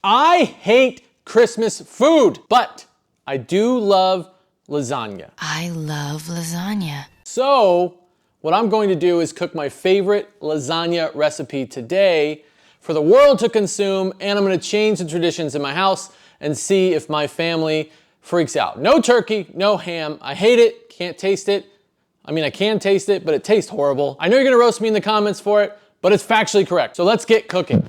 I hate Christmas food, but I do love lasagna. I love lasagna. So what I'm going to do is cook my favorite lasagna recipe today for the world to consume, and I'm gonna change the traditions in my house and see if my family freaks out. No turkey, no ham. I hate it, can't taste it. I mean, I can taste it, but it tastes horrible. I know you're gonna roast me in the comments for it, but it's factually correct. So let's get cooking.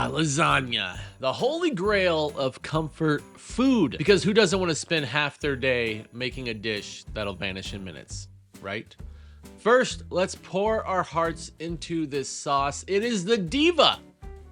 Lasagna. The holy grail of comfort food. Because who doesn't want to spend half their day making a dish that'll vanish in minutes, right? First, let's pour our hearts into this sauce. It is the diva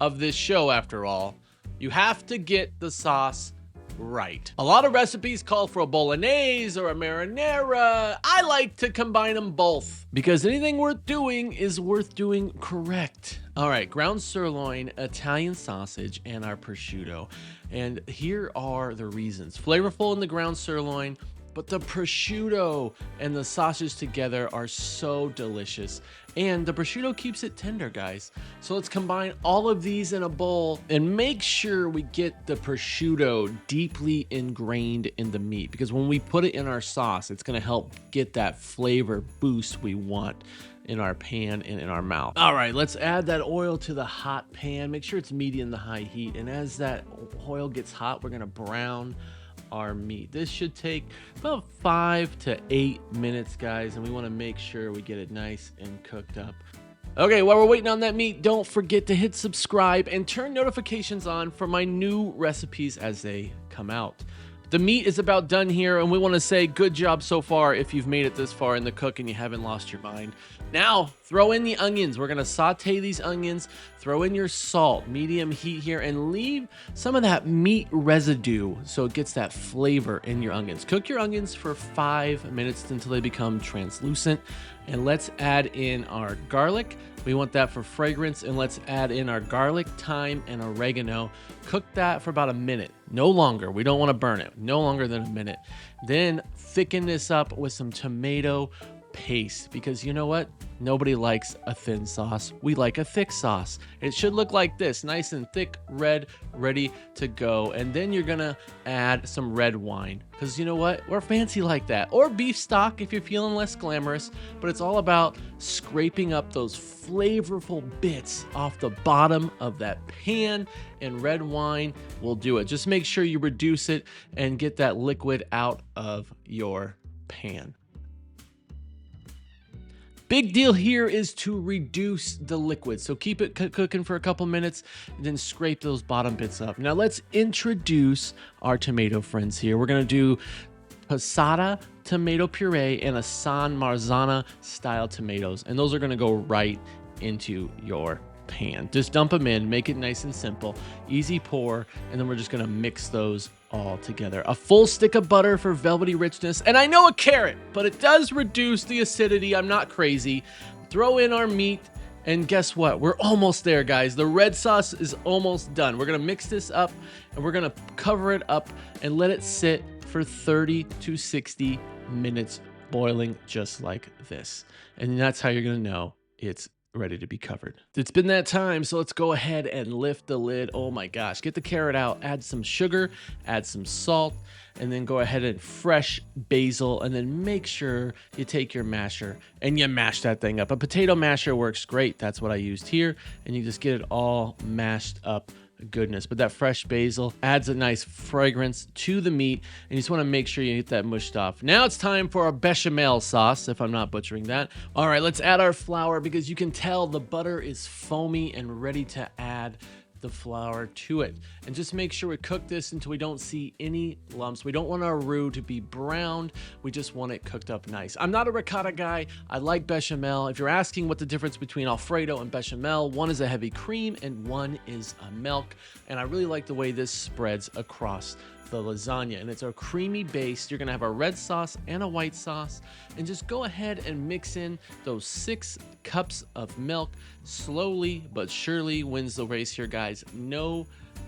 of this show, after all. You have to get the sauce right. A lot of recipes call for a bolognese or a marinara. I like to combine them both because anything worth doing is worth doing correct. All right, ground sirloin, Italian sausage, and our prosciutto. And here are the reasons. Flavorful in the ground sirloin, but the prosciutto and the sausage together are so delicious. And the prosciutto keeps it tender, guys. So let's combine all of these in a bowl and make sure we get the prosciutto deeply ingrained in the meat, because when we put it in our sauce, it's gonna help get that flavor boost we want in our pan and in our mouth. All right, let's add that oil to the hot pan. Make sure it's medium to high heat. And as that oil gets hot, we're gonna brown our meat. This should take about 5 to 8 minutes, guys, and we want to make sure we get it nice and cooked up. Okay, while we're waiting on that meat, don't forget to hit subscribe and turn notifications on for my new recipes as they come out. The meat is about done here, and we want to say good job so far if you've made it this far in the cook and you haven't lost your mind. Now, throw in the onions. We're going to saute these onions, throw in your salt, medium heat here, and leave some of that meat residue so it gets that flavor in your onions. Cook your onions for 5 minutes until they become translucent, and let's add in our garlic. We want that for fragrance, and let's add in our garlic, thyme, and oregano. Cook that for about a minute, no longer. We don't want to burn it, no longer than a minute. Then thicken this up with some tomato paste, because you know what? Nobody likes a thin sauce. We like a thick sauce. It should look like this, nice and thick, red, ready to go. And then you're gonna add some red wine, because you know what? We're fancy like that. Or beef stock if you're feeling less glamorous, but it's all about scraping up those flavorful bits off the bottom of that pan, and red wine will do it. Just make sure you reduce it and get that liquid out of your pan. Big deal here is to reduce the liquid. So keep it cooking for a couple minutes and then scrape those bottom bits up. Now let's introduce our tomato friends here. We're gonna do passata tomato puree and a San Marzana style tomatoes. And those are gonna go right into your pan. Just dump them in, make it nice and simple, easy pour, and then we're just gonna mix those all together. A full stick of butter for velvety richness, and I know a carrot, but it does reduce the acidity. I'm not crazy. Throw in our meat, and guess what? We're almost there, guys. The red sauce is almost done. We're gonna mix this up, and we're gonna cover it up and let it sit for 30 to 60 minutes boiling just like this. And that's how you're gonna know it's ready to be covered. It's been that time, so let's go ahead and lift the lid. Oh my gosh, get the carrot out, add some sugar, add some salt, and then go ahead and fresh basil, and then make sure you take your masher and you mash that thing up. A potato masher works great. That's what I used here, and you just get it all mashed up. Goodness, but that fresh basil adds a nice fragrance to the meat, and you just want to make sure you get that mushed off. Now it's time for our bechamel sauce, if I'm not butchering that. All right, let's add our flour, because you can tell the butter is foamy and ready to add the flour to it. And just make sure we cook this until we don't see any lumps. We don't want our roux to be browned. We just want it cooked up nice. I'm not a ricotta guy. I like bechamel. If you're asking what the difference between Alfredo and bechamel, one is a heavy cream and one is a milk. And I really like the way this spreads across the lasagna, and it's a creamy base. You're gonna have a red sauce and a white sauce, and just go ahead and mix in those 6 cups of milk. Slowly but surely wins the race here, guys. No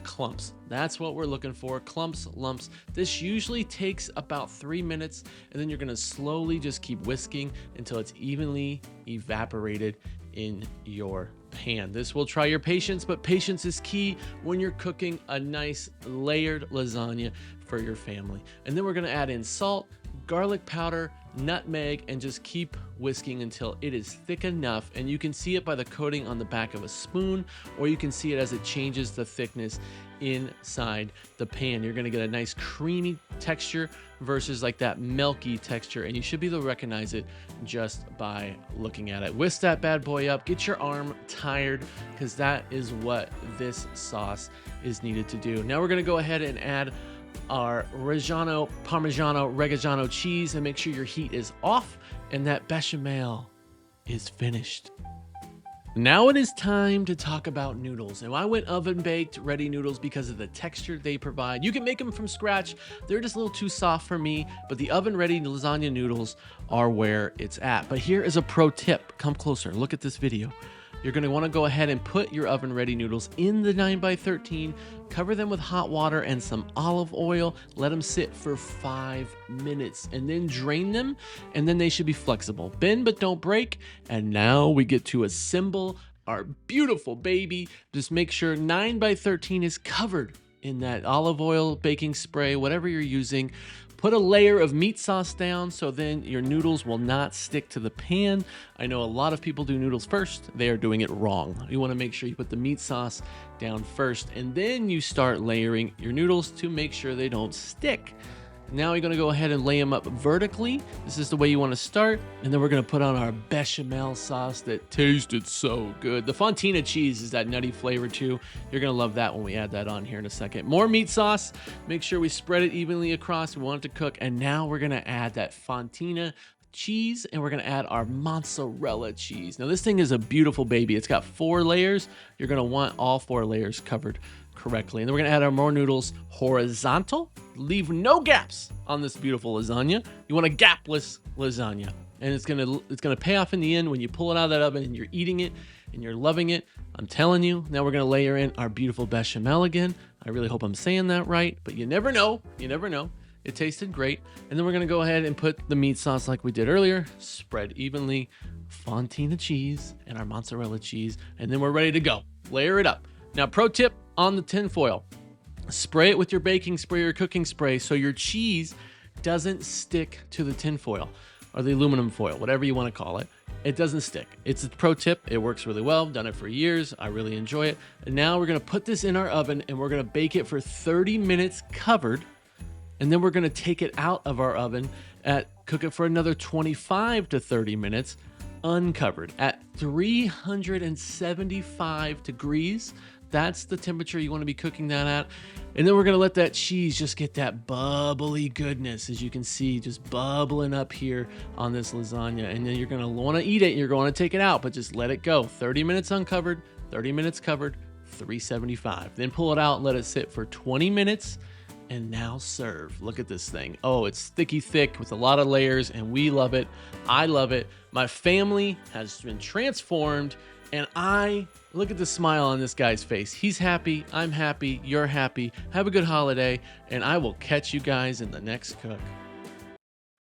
clumps. That's what we're looking for, clumps, lumps. This usually takes about 3 minutes, and then you're gonna slowly just keep whisking until it's evenly evaporated in your pan. This will try your patience, but patience is key when you're cooking a nice layered lasagna for your family. And then we're gonna add in salt, garlic powder, nutmeg, and just keep whisking until it is thick enough. And you can see it by the coating on the back of a spoon, or you can see it as it changes the thickness inside the pan. You're gonna get a nice creamy texture versus like that milky texture, and you should be able to recognize it just by looking at it. Whisk that bad boy up, get your arm tired, because that is what this sauce is needed to do. Now we're gonna go ahead and add our Reggiano, Parmigiano, Reggiano cheese, and make sure your heat is off and that bechamel is finished. Now it is time to talk about noodles. And I went oven baked ready noodles because of the texture they provide. You can make them from scratch. They're just a little too soft for me, but the oven ready lasagna noodles are where it's at. But here is a pro tip. Come closer, look at this video. You're gonna wanna go ahead and put your oven ready noodles in the 9x13, cover them with hot water and some olive oil, let them sit for 5 minutes, and then drain them, and then they should be flexible. Bend but don't break, and now we get to assemble our beautiful baby. Just make sure 9x13 is covered in that olive oil, baking spray, whatever you're using. Put a layer of meat sauce down so then your noodles will not stick to the pan. I know a lot of people do noodles first. They are doing it wrong. You want to make sure you put the meat sauce down first, and then you start layering your noodles to make sure they don't stick. Now you're gonna go ahead and lay them up vertically. This is the way you wanna start. And then we're gonna put on our bechamel sauce that tasted so good. The fontina cheese is that nutty flavor too. You're gonna love that when we add that on here in a second. More meat sauce. Make sure we spread it evenly across. We want it to cook. And now we're gonna add that fontina cheese, and we're gonna add our mozzarella cheese. Now this thing is a beautiful baby. It's got 4 layers. You're gonna want all 4 layers covered correctly. And then we're gonna add our more noodles horizontal. Leave no gaps on this beautiful lasagna. You want a gapless lasagna, and it's gonna pay off in the end when you pull it out of that oven and you're eating it and you're loving it. I'm telling you. Now we're gonna layer in our beautiful bechamel again. I really hope I'm saying that right, but you never know. You never know. It tasted great. And then we're gonna go ahead and put the meat sauce like we did earlier, spread evenly, fontina cheese and our mozzarella cheese, and then we're ready to go. Layer it up. Now, pro tip on the tin foil, spray it with your baking spray or cooking spray so your cheese doesn't stick to the tin foil or the aluminum foil, whatever you want to call it. It doesn't stick. It's a pro tip. It works really well. Done it for years. I really enjoy it. And now we're gonna put this in our oven and we're gonna bake it for 30 minutes covered. And then we're gonna take it out of our oven cook it for another 25 to 30 minutes uncovered at 375 degrees. That's the temperature you want to be cooking that at. And then we're going to let that cheese just get that bubbly goodness, as you can see, just bubbling up here on this lasagna. And then you're going to want to eat it. You're going to take it out, but just let it go. 30 minutes uncovered, 30 minutes covered, 375. Then pull it out and let it sit for 20 minutes. And now serve. Look at this thing. Oh, it's sticky thick with a lot of layers, and we love it. I love it. My family has been transformed, and look at the smile on this guy's face. He's happy. I'm happy. You're happy. Have a good holiday, and I will catch you guys in the next cook.